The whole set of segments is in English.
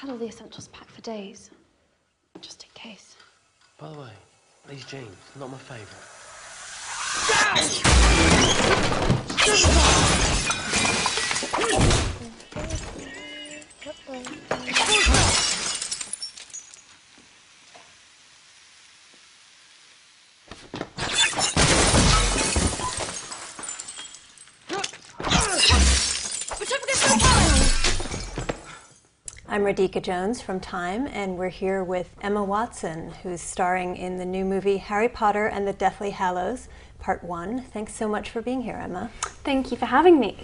had all the essentials packed for days, just in case. By the way, these jeans, not my favourite. I'm Radhika Jones from Time, and we're here with Emma Watson, who's starring in the new movie Harry Potter and the Deathly Hallows, Part 1. Thanks so much for being here, Emma. Thank you for having me.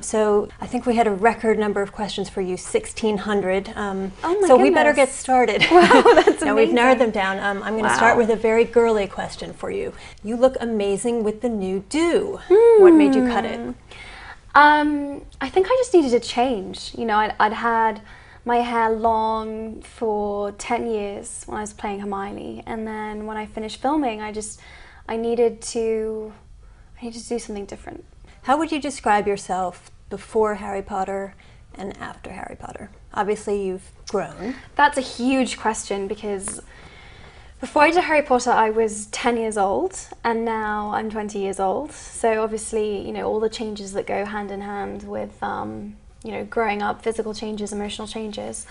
So I think we had a record number of questions for you, 1,600. Oh my so goodness. We better get started. Wow, that's Now amazing. we've narrowed them down. I'm going to start with a very girly question for you. You look amazing with the new do. What made you cut it? I think I just needed a change. You know, I'd had my hair long for 10 years when I was playing Hermione, and then when I finished filming, I needed to do something different. How would you describe yourself before Harry Potter and after Harry Potter? Obviously, you've grown. That's a huge question, because before I did Harry Potter, I was 10 years old, and now I'm 20 years old. So obviously, you know, all the changes that go hand in hand with, you know, growing up, physical changes, emotional changes.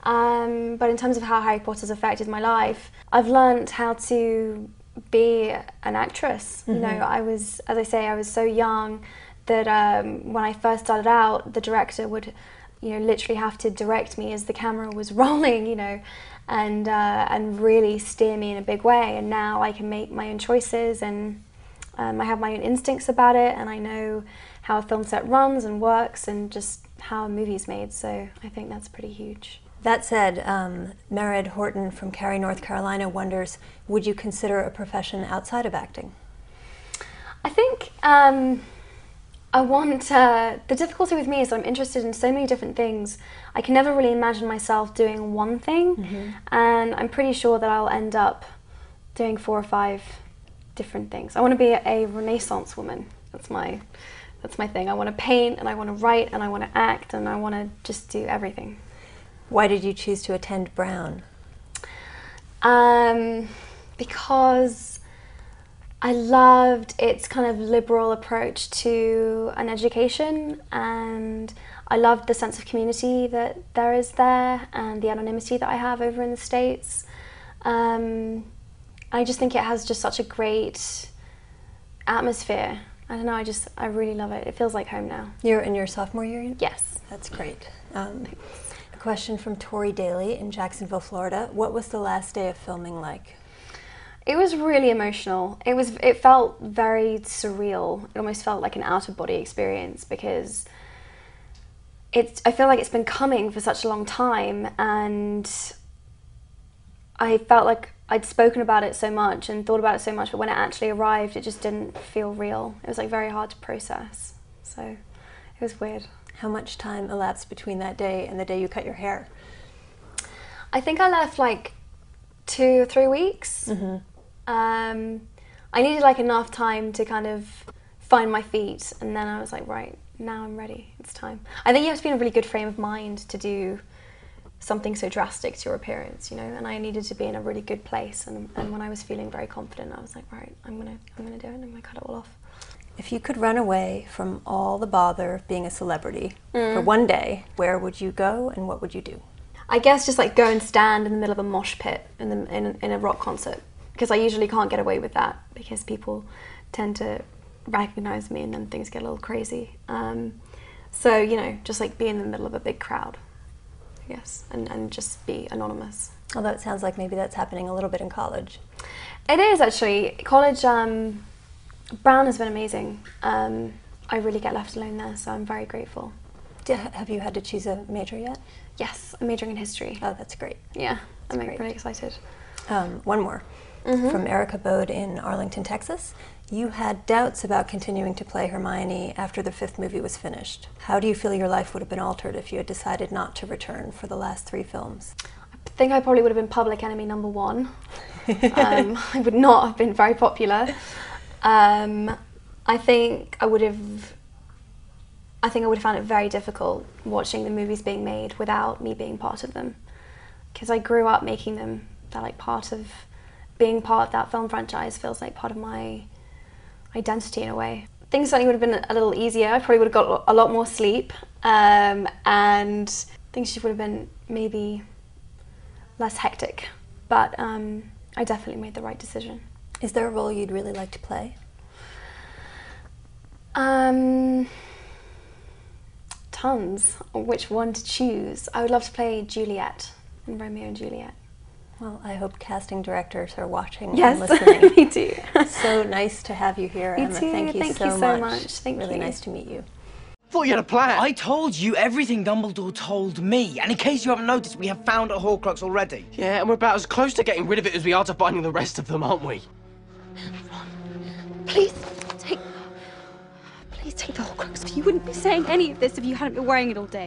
But in terms of how Harry Potter's affected my life, I've learned how to be an actress. You know, I was, as I say, I was so young that when I first started out, the director would, you know, literally have to direct me as the camera was rolling, you know, and really steer me in a big way. And now I can make my own choices, and I have my own instincts about it, and I know how a film set runs and works, and just how a movie's made. So I think that's pretty huge. That said, Mered Horton from Cary, North Carolina wonders, would you consider a profession outside of acting? I think I want, the difficulty with me is that I'm interested in so many different things. I can never really imagine myself doing one thing, and I'm pretty sure that I'll end up doing 4 or 5 different things. I want to be a Renaissance woman. That's my thing. I want to paint, and I want to write, and I want to act, and I want to just do everything. Why did you choose to attend Brown? Because I loved its kind of liberal approach to an education, and I loved the sense of community that there is there, and the anonymity that I have over in the States. I just think it has just such a great atmosphere. I don't know, I really love it. It feels like home now. You're in your sophomore year? Yes. That's great. A question from Tori Daly in Jacksonville, Florida. What was the last day of filming like? It was really emotional. It felt very surreal. It almost felt like an out-of-body experience, because I feel like it's been coming for such a long time, and I felt like I'd spoken about it so much and thought about it so much, but when it actually arrived, it just didn't feel real. It was like very hard to process. So it was weird. How much time elapsed between that day and the day you cut your hair? I think I left like 2 or 3 weeks. I needed like enough time to kind of find my feet, and then I was like, right, now I'm ready, it's time. I think you have to be in a really good frame of mind to do something so drastic to your appearance, you know, and I needed to be in a really good place, and when I was feeling very confident, I was like, right, I'm gonna do it, and I'm gonna cut it all off. If you could run away from all the bother of being a celebrity for one day, where would you go and what would you do? I guess just like go and stand in the middle of a mosh pit in a rock concert, because I usually can't get away with that, because people tend to recognize me and then things get a little crazy. So, you know, just like be in the middle of a big crowd, I guess, and just be anonymous. Although it sounds like maybe that's happening a little bit in college. It is actually. College, Brown has been amazing. I really get left alone there, so I'm very grateful. Have you had to choose a major yet? Yes, I'm majoring in history. Oh, that's great. Yeah, I'm great. really excited. One more. From Erica Bode in Arlington, Texas. You had doubts about continuing to play Hermione after the 5th movie was finished. How do you feel your life would have been altered if you had decided not to return for the last 3 films? I think I probably would have been public enemy number 1. I would not have been very popular. I think I would have I think I would have found it very difficult watching the movies being made without me being part of them. Because I grew up making them. They're like part of being part of that film franchise feels like part of my identity in a way. Things certainly would have been a little easier. I probably would have got a lot more sleep, and things would have been maybe less hectic. But I definitely made the right decision. Is there a role you'd really like to play? Tons. Which one to choose? I would love to play Juliet in Romeo and Juliet. Well, I hope casting directors are watching Yes, and listening. me too. So nice to have you here, Me Emma. too. Thank you Thank so you so much. Thank really you. nice to meet you. Thought you had a plan. I told you everything Dumbledore told me, and in case you haven't noticed, we have found a Horcrux already. Yeah, and we're about as close to getting rid of it as we are to finding the rest of them, aren't we? Please take the Horcrux. You wouldn't be saying any of this if you hadn't been wearing it all day.